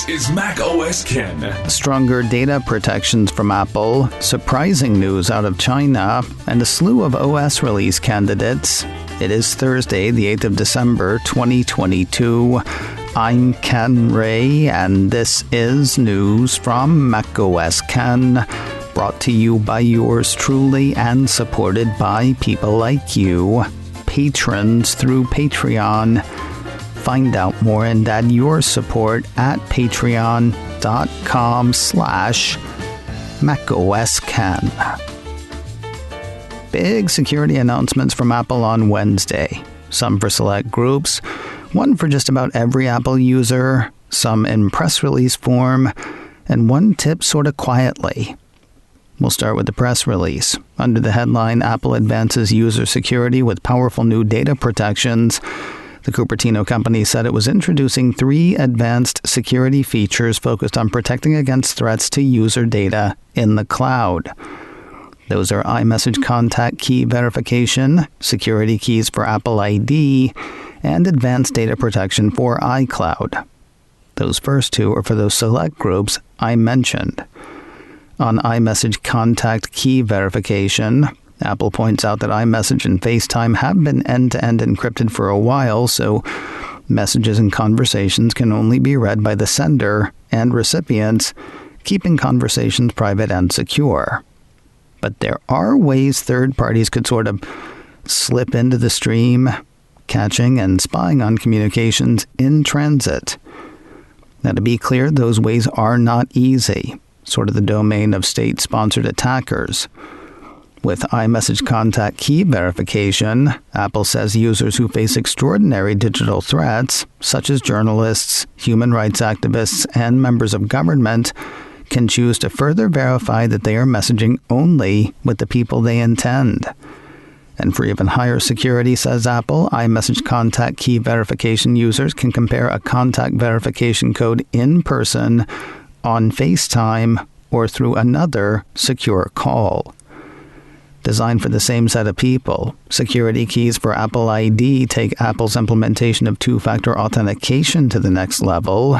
This is macOS Ken. Stronger data protections from Apple, surprising news out of China, and a slew of OS release candidates. It is Thursday, the 8th of December, 2022. I'm Ken Ray, and this is news from macOS Ken, brought to you by yours truly and supported by people like you, patrons through Patreon. Find out more and add your support at patreon.com/macOSCan. Big security announcements from Apple on Wednesday. Some for select groups, one for just about every Apple user, some in press release form, and one tip sort of quietly. We'll start with the press release. Under the headline, Apple advances user security with powerful new data protections, the Cupertino company said it was introducing 3 advanced security features focused on protecting against threats to user data in the cloud. Those are iMessage contact key verification, security keys for Apple ID, and advanced data protection for iCloud. Those first 2 are for those select groups I mentioned. On iMessage contact key verification, Apple points out that iMessage and FaceTime have been end-to-end encrypted for a while, so messages and conversations can only be read by the sender and recipients, keeping conversations private and secure. But there are ways third parties could sort of slip into the stream, catching and spying on communications in transit. Now, to be clear, those ways are not easy, sort of the domain of state-sponsored attackers. With iMessage contact key verification, Apple says users who face extraordinary digital threats, such as journalists, human rights activists, and members of government, can choose to further verify that they are messaging only with the people they intend. And for even higher security, says Apple, iMessage contact key verification users can compare a contact verification code in person, on FaceTime, or through another secure call. Designed for the same set of people, security keys for Apple ID take Apple's implementation of two-factor authentication to the next level.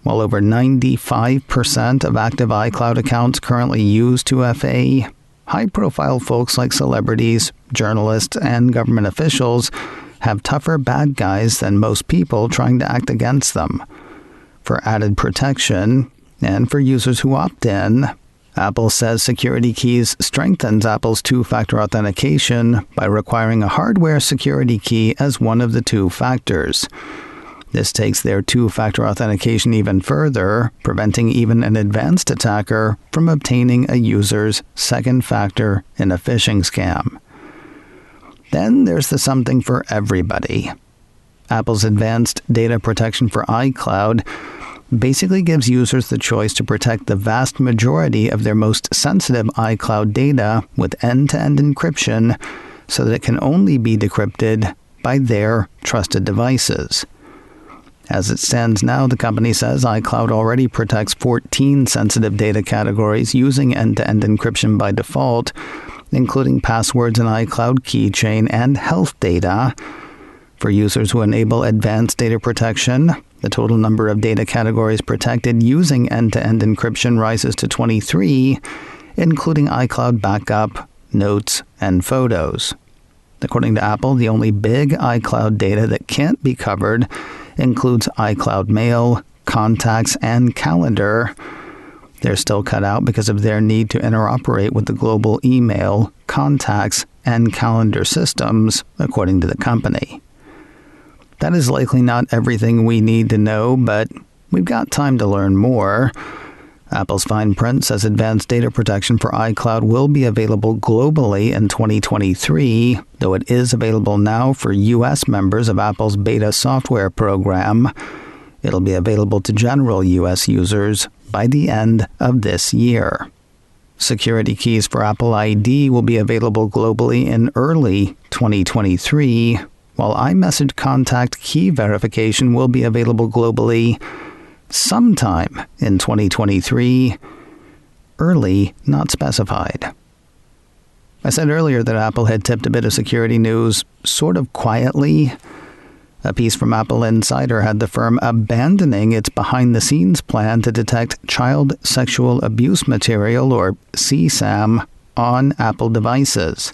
While over 95% of active iCloud accounts currently use 2FA, high-profile folks like celebrities, journalists, and government officials have tougher bad guys than most people trying to act against them. For added protection, and for users who opt in, Apple says security keys strengthens Apple's two-factor authentication by requiring a hardware security key as one of the 2 factors. This takes their two-factor authentication even further, preventing even an advanced attacker from obtaining a user's second factor in a phishing scam. Then there's the something for everybody. Apple's advanced data protection for iCloud basically gives users the choice to protect the vast majority of their most sensitive iCloud data with end-to-end encryption so that it can only be decrypted by their trusted devices. As it stands now, the company says iCloud already protects 14 sensitive data categories using end-to-end encryption by default, including passwords in iCloud Keychain and health data. For users who enable advanced data protection, the total number of data categories protected using end-to-end encryption rises to 23, including iCloud Backup, Notes, and Photos. According to Apple, the only big iCloud data that can't be covered includes iCloud Mail, Contacts, and Calendar. They're still cut out because of their need to interoperate with the global email, contacts, and calendar systems, according to the company. That is likely not everything we need to know, but we've got time to learn more. Apple's fine print says advanced data protection for iCloud will be available globally in 2023, though it is available now for U.S. members of Apple's beta software program. It'll be available to general U.S. users by the end of this year. Security keys for Apple ID will be available globally in early 2023, while iMessage contact key verification will be available globally sometime in 2023, early not specified. I said earlier that Apple had tipped a bit of security news sort of quietly. A piece from Apple Insider had the firm abandoning its behind-the-scenes plan to detect child sexual abuse material, or CSAM, on Apple devices.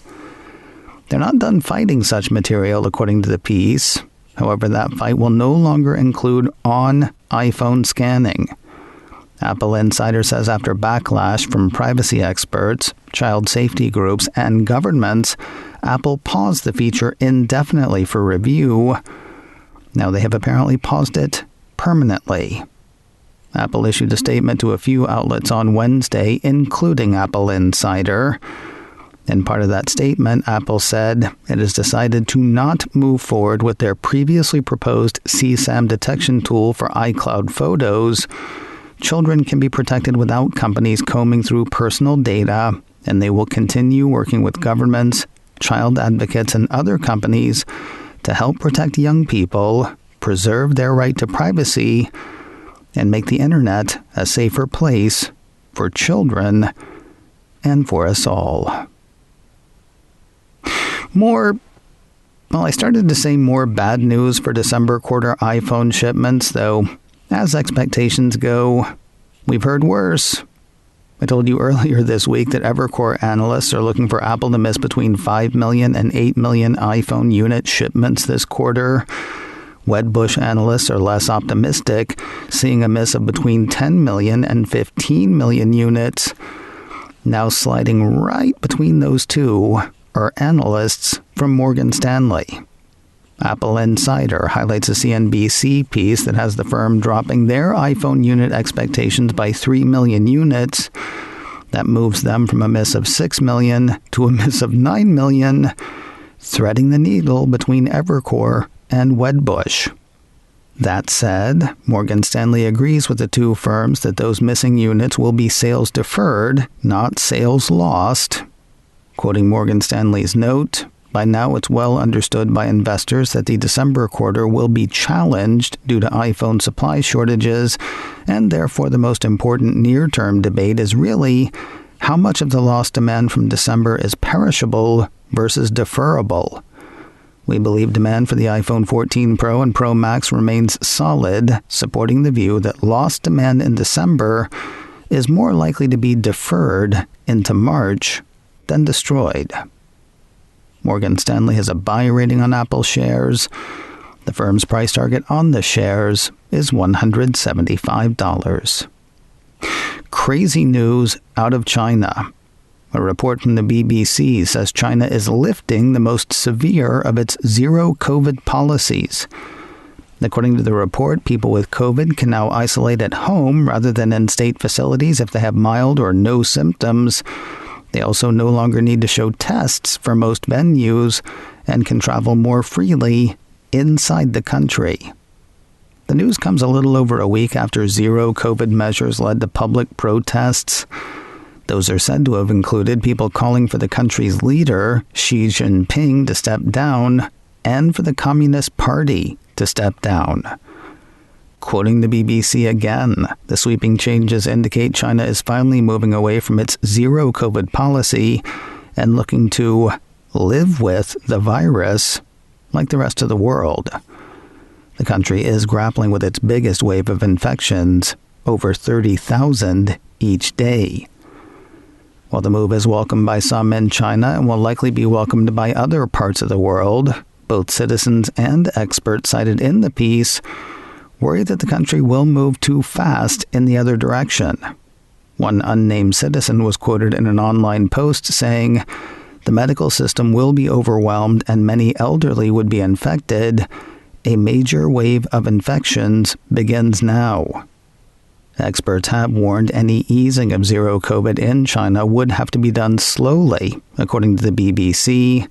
They're not done fighting such material, according to the piece. However, that fight will no longer include on-iPhone scanning. Apple Insider says after backlash from privacy experts, child safety groups, and governments, Apple paused the feature indefinitely for review. Now they have apparently paused it permanently. Apple issued a statement to a few outlets on Wednesday, including Apple Insider. In part of that statement, Apple said it has decided to not move forward with their previously proposed CSAM detection tool for iCloud photos. Children can be protected without companies combing through personal data, and they will continue working with governments, child advocates, and other companies to help protect young people, preserve their right to privacy, and make the internet a safer place for children and for us all. I started to say more bad news for December quarter iPhone shipments, though, as expectations go, we've heard worse. I told you earlier this week that Evercore analysts are looking for Apple to miss between 5 million and 8 million iPhone unit shipments this quarter. Wedbush analysts are less optimistic, seeing a miss of between 10 million and 15 million units. Now sliding right between those two are analysts from Morgan Stanley. Apple Insider highlights a CNBC piece that has the firm dropping their iPhone unit expectations by 3 million units. That moves them from a miss of 6 million to a miss of 9 million, threading the needle between Evercore and Wedbush. That said, Morgan Stanley agrees with the two firms that those missing units will be sales deferred, not sales lost. Quoting Morgan Stanley's note, by now it's well understood by investors that the December quarter will be challenged due to iPhone supply shortages, and therefore the most important near-term debate is really how much of the lost demand from December is perishable versus deferrable. We believe demand for the iPhone 14 Pro and Pro Max remains solid, supporting the view that lost demand in December is more likely to be deferred into March than destroyed. Morgan Stanley has a buy rating on Apple shares. The firm's price target on the shares is $175. Crazy news out of China. A report from the BBC says China is lifting the most severe of its zero-COVID policies. According to the report, people with COVID can now isolate at home rather than in state facilities if they have mild or no symptoms. They also no longer need to show tests for most venues and can travel more freely inside the country. The news comes a little over a week after zero COVID measures led to public protests. Those are said to have included people calling for the country's leader, Xi Jinping, to step down and for the Communist Party to step down. Quoting the BBC again, the sweeping changes indicate China is finally moving away from its zero COVID policy and looking to live with the virus like the rest of the world. The country is grappling with its biggest wave of infections, over 30,000 each day. While the move is welcomed by some in China and will likely be welcomed by other parts of the world, both citizens and experts cited in the piece worry that the country will move too fast in the other direction. One unnamed citizen was quoted in an online post saying, "The medical system will be overwhelmed and many elderly would be infected. A major wave of infections begins now." Experts have warned any easing of zero COVID in China would have to be done slowly, according to the BBC,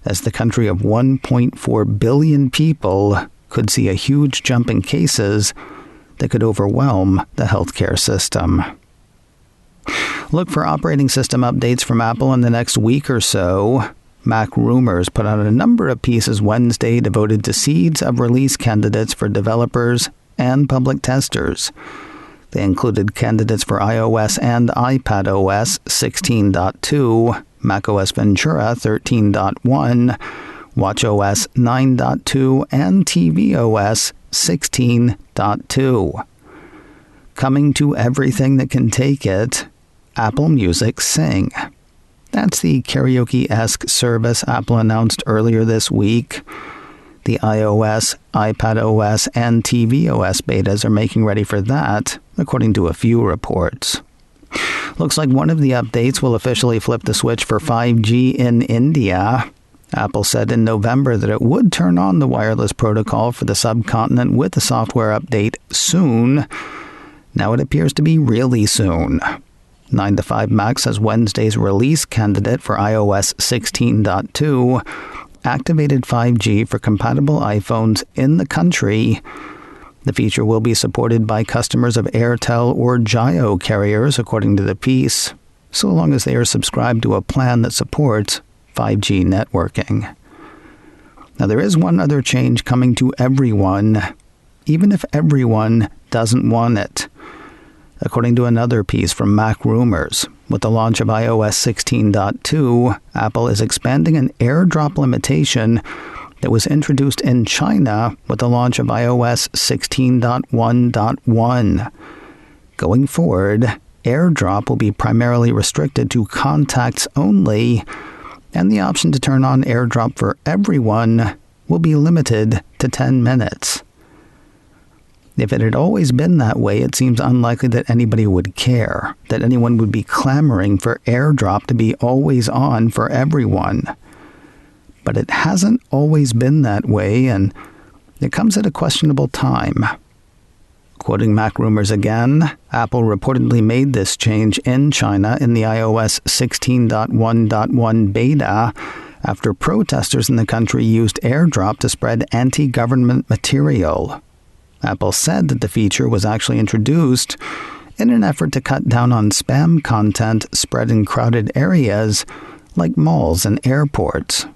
as the country of 1.4 billion people could see a huge jump in cases that could overwhelm the healthcare system. Look for operating system updates from Apple in the next week or so. Mac Rumors put out a number of pieces Wednesday devoted to seeds of release candidates for developers and public testers. They included candidates for iOS and iPadOS 16.2, macOS Ventura 13.1, watchOS 9.2, and tvOS 16.2. Coming to everything that can take it, Apple Music Sing. That's the karaoke-esque service Apple announced earlier this week. The iOS, iPadOS, and tvOS betas are making ready for that, according to a few reports. Looks like one of the updates will officially flip the switch for 5G in India. Apple said in November that it would turn on the wireless protocol for the subcontinent with a software update soon. Now it appears to be really soon. 9to5Mac says Wednesday's release candidate for iOS 16.2 activated 5G for compatible iPhones in the country. The feature will be supported by customers of Airtel or Jio carriers, according to the piece, so long as they are subscribed to a plan that supports 5G networking. Now, there is one other change coming to everyone, even if everyone doesn't want it. According to another piece from Mac Rumors, with the launch of iOS 16.2, Apple is expanding an AirDrop limitation that was introduced in China with the launch of iOS 16.1.1. Going forward, AirDrop will be primarily restricted to contacts only, and the option to turn on AirDrop for everyone will be limited to 10 minutes. If it had always been that way, it seems unlikely that anybody would care, that anyone would be clamoring for AirDrop to be always on for everyone. But it hasn't always been that way, and it comes at a questionable time. Quoting Mac Rumors again, Apple reportedly made this change in China in the iOS 16.1.1 beta after protesters in the country used AirDrop to spread anti-government material. Apple said that the feature was actually introduced in an effort to cut down on spam content spread in crowded areas like malls and airports.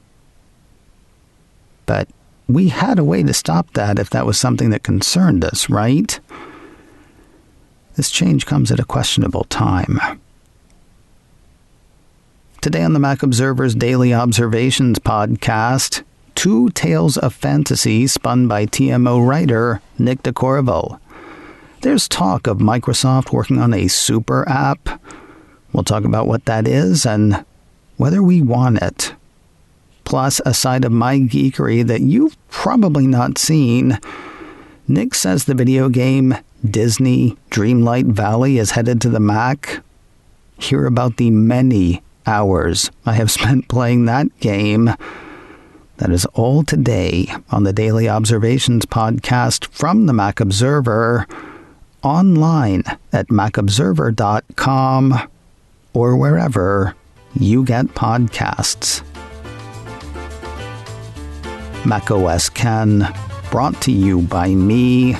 But we had a way to stop that if that was something that concerned us, right? This change comes at a questionable time. Today on the Mac Observer's Daily Observations podcast, two tales of fantasy spun by TMO writer Nick DeCorval. There's talk of Microsoft working on a super app. We'll talk about what that is and whether we want it. Plus, a side of my geekery that you've probably not seen. Nick says the video game Disney Dreamlight Valley is headed to the Mac. Hear about the many hours I have spent playing that game. That is all today on the Daily Observations podcast from the Mac Observer, online at macobserver.com or wherever you get podcasts. macOS Ken, brought to you by me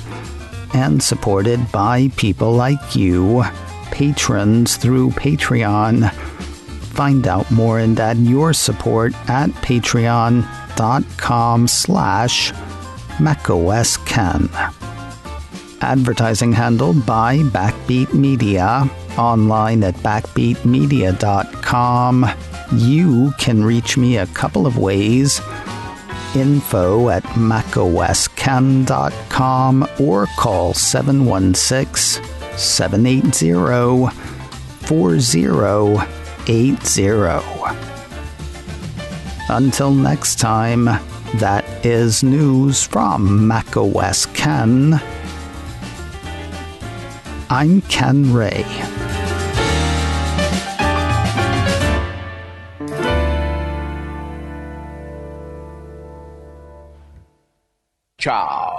and supported by people like you, patrons through Patreon. Find out more and add your support at patreon.com/macOSKen. Advertising handled by Backbeat Media, online at backbeatmedia.com. You can reach me a couple of ways. info@macosken.com or call 716-780-4080. Until next time, that is news from macOS Ken. I'm Ken Ray. Ciao.